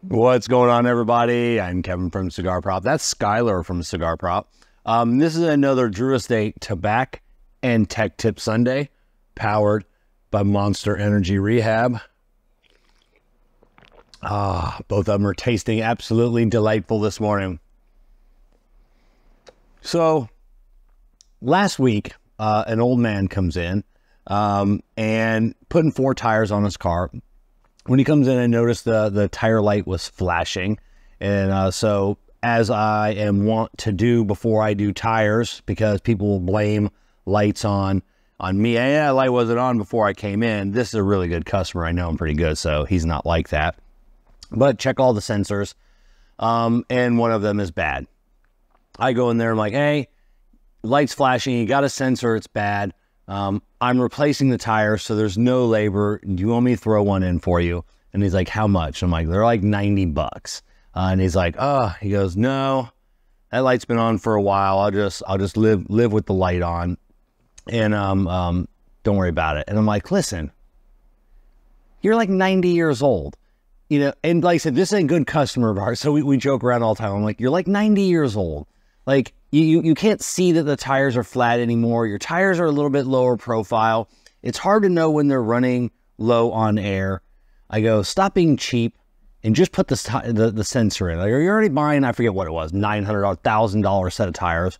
What's going on, everybody? I'm Kevin from Cigar Prop. That's Skylar from Cigar Prop. This is another Drew Estate Tabak and Tech Tip Sunday, powered by Monster Energy Rehab. Both of them are tasting absolutely delightful this morning. So, last week, an old man comes in and putting 4 tires on his car. When he comes in, I noticed the tire light was flashing. And so, as I am wont to do before I do tires, because people will blame lights on me. And yeah, light wasn't on before I came in. This is a really good customer. I know him pretty good, so he's not like that. But check all the sensors, and one of them is bad. I go in there, I'm like, hey, light's flashing, you got a sensor, it's bad. I'm replacing the tires, so there's no labor. Do you want me to throw one in for you? And he's like, how much? I'm like, they're like $90. And he's like, he goes, no, that light's been on for a while. I'll just live with the light on, and don't worry about it. And I'm like, listen, you're like 90 years old, you know. And like I said, this is a good customer of ours, so we joke around all the time. I'm like, you're like 90 years old, like. You can't see that the tires are flat anymore. Your tires are a little bit lower profile. It's hard to know when they're running low on air. I go, stop being cheap and just put the sensor in. Like, you're already buying, I forget what it was, $900, $1,000 set of tires.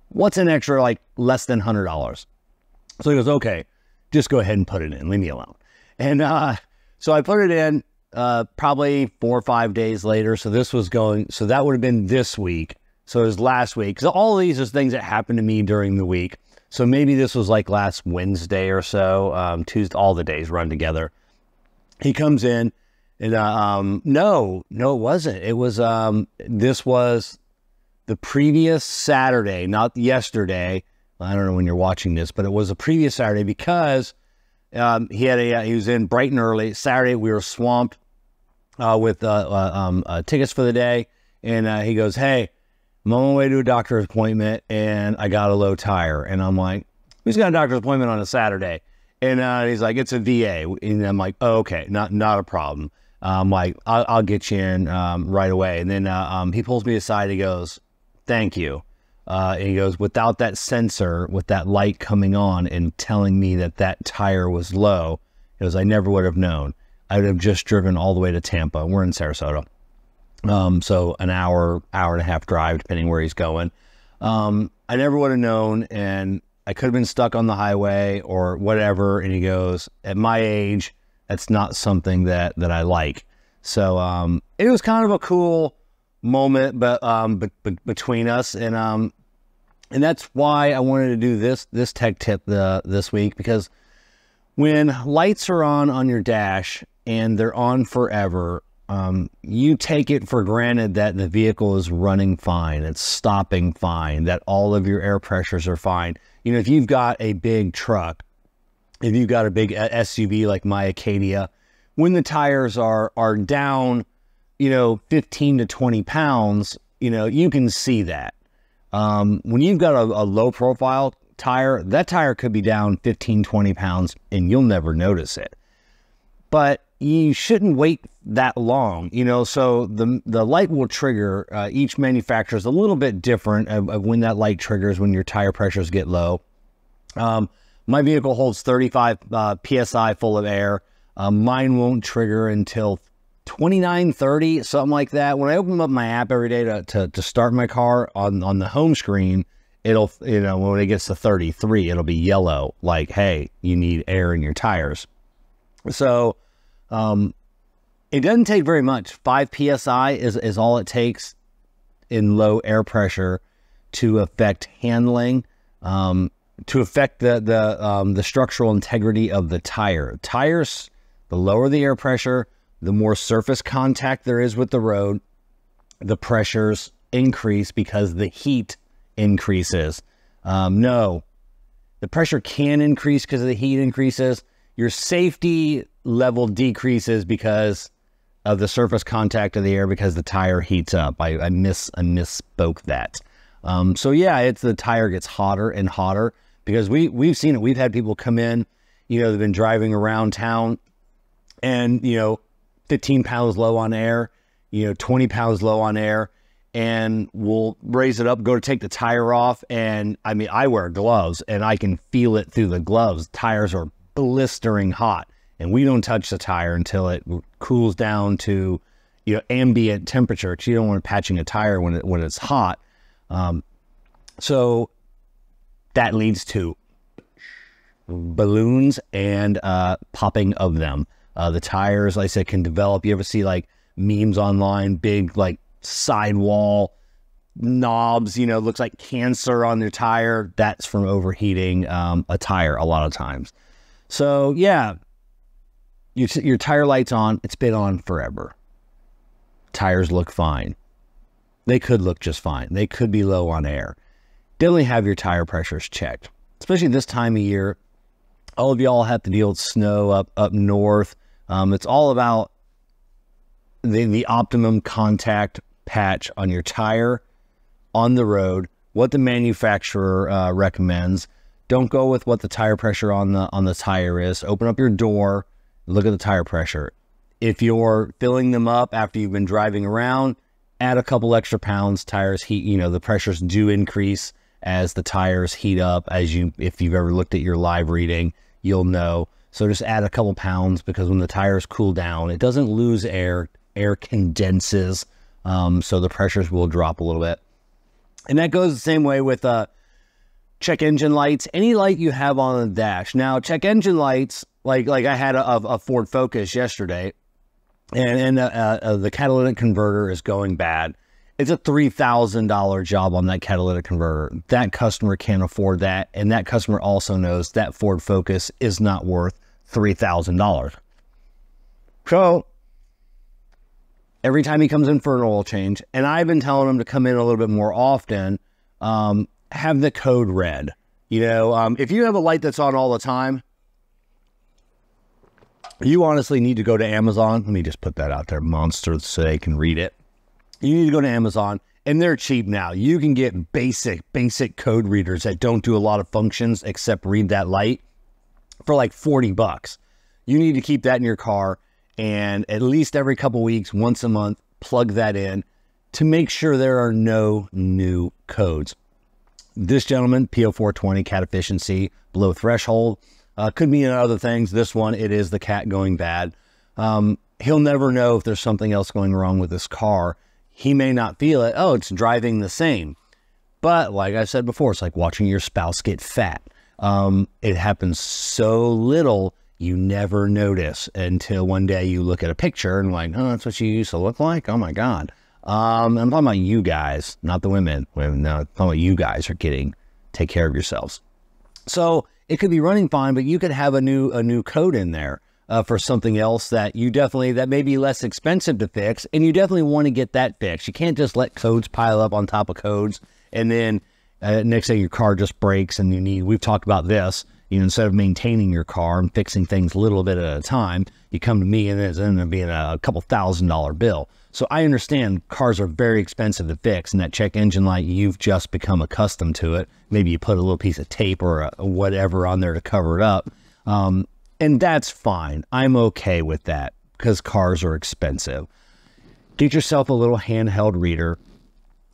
What's an extra, like, less than $100? So he goes, okay, just go ahead and put it in. Leave me alone. And so I put it in probably 4 or 5 days later. So that would have been this week. So it was last week. So all of these are things that happened to me during the week. So maybe this was like last Wednesday or so. Tuesday, all the days run together. He comes in and no, it wasn't. It was this was the previous Saturday, not yesterday. I don't know when you're watching this, but it was a previous Saturday because he was in bright and early. Saturday we were swamped with tickets for the day, and he goes, hey, I'm on my way to a doctor's appointment, and I got a low tire. And I'm like, who's got a doctor's appointment on a Saturday? And he's like, it's a VA. And I'm like, oh, okay, not a problem. I'm like, I'll get you in right away. And then he pulls me aside. He goes, thank you. And he goes, without that sensor, with that light coming on and telling me that tire was low, he goes, I never would have known. I would have just driven all the way to Tampa. We're in Sarasota. So an hour and a half drive, depending where he's going. I never would have known, and I could have been stuck on the highway or whatever. And he goes, at my age, that's not something that I like. So, it was kind of a cool moment, but between us, and that's why I wanted to do this tech tip this week, because when lights are on your dash and they're on forever, you take it for granted that the vehicle is running fine, it's stopping fine, that all of your air pressures are fine. You know, if you've got a big truck, if you've got a big SUV like my Acadia, when the tires are down, 15 to 20 pounds, you can see that. When you've got a low profile tire, that tire could be down 15, 20 pounds and you'll never notice it. But you shouldn't wait that long, so the light will trigger. Each manufacturer is a little bit different of when that light triggers, when your tire pressures get low. My vehicle holds 35 PSI full of air. Mine won't trigger until 29, 30, something like that. When I open up my app every day to start my car on the home screen, it'll, when it gets to 33, it'll be yellow, like, hey, you need air in your tires. So, it doesn't take very much. 5 PSI is all it takes in low air pressure to affect handling, to affect the structural integrity of the tire. Tires, the lower the air pressure, the more surface contact there is with the road, the pressures increase because the heat increases. No, the pressure can increase because the heat increases. Your safety level decreases because of the surface contact of the air, because the tire heats up. I misspoke that. So yeah, it's the tire gets hotter and hotter, because we've seen it. We've had people come in, they've been driving around town and, 15 pounds low on air, 20 pounds low on air, and we'll raise it up, go to take the tire off. And I mean, I wear gloves and I can feel it through the gloves. Tires are blistering hot, and we don't touch the tire until it cools down to, ambient temperature. Because you don't want patching a tire when it's hot. So that leads to balloons and popping of them. The tires, like I said, can develop. You ever see like memes online, big like sidewall knobs, looks like cancer on their tire? That's from overheating a tire a lot of times. So yeah, your tire light's on. It's been on forever. Tires look fine. They could look just fine. They could be low on air. Definitely have your tire pressures checked, especially this time of year. All of y'all have to deal with snow up north. It's all about the optimum contact patch on your tire on the road, what the manufacturer recommends. Don't go with what the tire pressure on the tire is. Open up your door, look at the tire pressure. If you're filling them up after you've been driving around, add a couple extra pounds. Tires heat, the pressures do increase as the tires heat up. If you've ever looked at your live reading, you'll know. So just add a couple pounds, because when the tires cool down, it doesn't lose air. Air condenses, so the pressures will drop a little bit. And that goes the same way with check engine lights. Any light you have on the dash. Now, check engine lights, like I had a Ford Focus yesterday, and the catalytic converter is going bad. It's a $3,000 job on that catalytic converter. That customer can't afford that, and that customer also knows that Ford Focus is not worth $3,000. So every time he comes in for an oil change, and I've been telling him to come in a little bit more often, have the code read. If you have a light that's on all the time, you honestly need to go to Amazon. Let me just put that out there, monster, so they can read it. You need to go to Amazon, and they're cheap now. You can get basic code readers that don't do a lot of functions except read that light for like 40 bucks. You need to keep that in your car, and at least every couple weeks, once a month, plug that in to make sure there are no new codes. This gentleman, PO420, cat efficiency, below threshold, could mean other things. This one, it is the cat going bad. He'll never know if there's something else going wrong with this car. He may not feel it. Oh, it's driving the same. But like I said before, it's like watching your spouse get fat. It happens so little, you never notice until one day you look at a picture and like, oh, that's what she used to look like? Oh my God. I'm talking about you guys, not the women. No, I'm talking about you guys are take care of yourselves. So it could be running fine, but you could have a new code in there for something else that may be less expensive to fix, and you definitely want to get that fixed. You can't just let codes pile up on top of codes, and then next thing your car just breaks, and we've talked about this, instead of maintaining your car and fixing things a little bit at a time, you come to me and it's ended up being a couple $1,000 bill. So I understand cars are very expensive to fix, and that check engine light, you've just become accustomed to it. Maybe you put a little piece of tape or whatever on there to cover it up. And that's fine. I'm okay with that because cars are expensive. Get yourself a little handheld reader,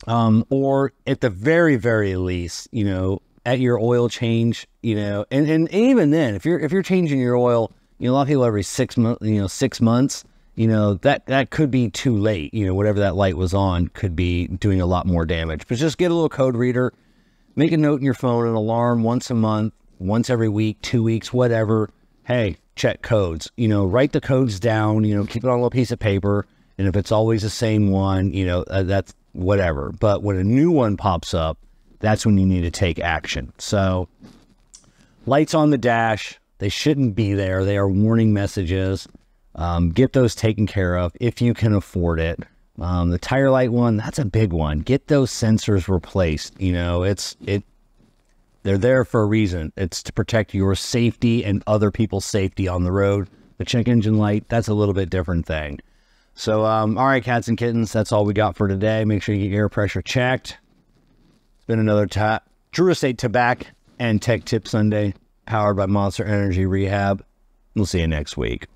or at the very, very least, at your oil change, and even then, if you're changing your oil, a lot of people every 6 months, 6 months, that could be too late. Whatever that light was on could be doing a lot more damage. But just get a little code reader, make a note in your phone, an alarm once a month, once every week, 2 weeks, whatever. Hey, check codes, write the codes down, keep it on a little piece of paper. And if it's always the same one, that's whatever. But when a new one pops up, that's when you need to take action. So lights on the dash, they shouldn't be there. They are warning messages. Get those taken care of if you can afford it. The tire light one, that's a big one. Get those sensors replaced. They're there for a reason. It's to protect your safety and other people's safety on the road. The check engine light, that's a little bit different thing. So, all right, cats and kittens, that's all we got for today. Make sure you get your air pressure checked. It's been another True Estate Tabak and Tech Tip Sunday, powered by Monster Energy Rehab. We'll see you next week.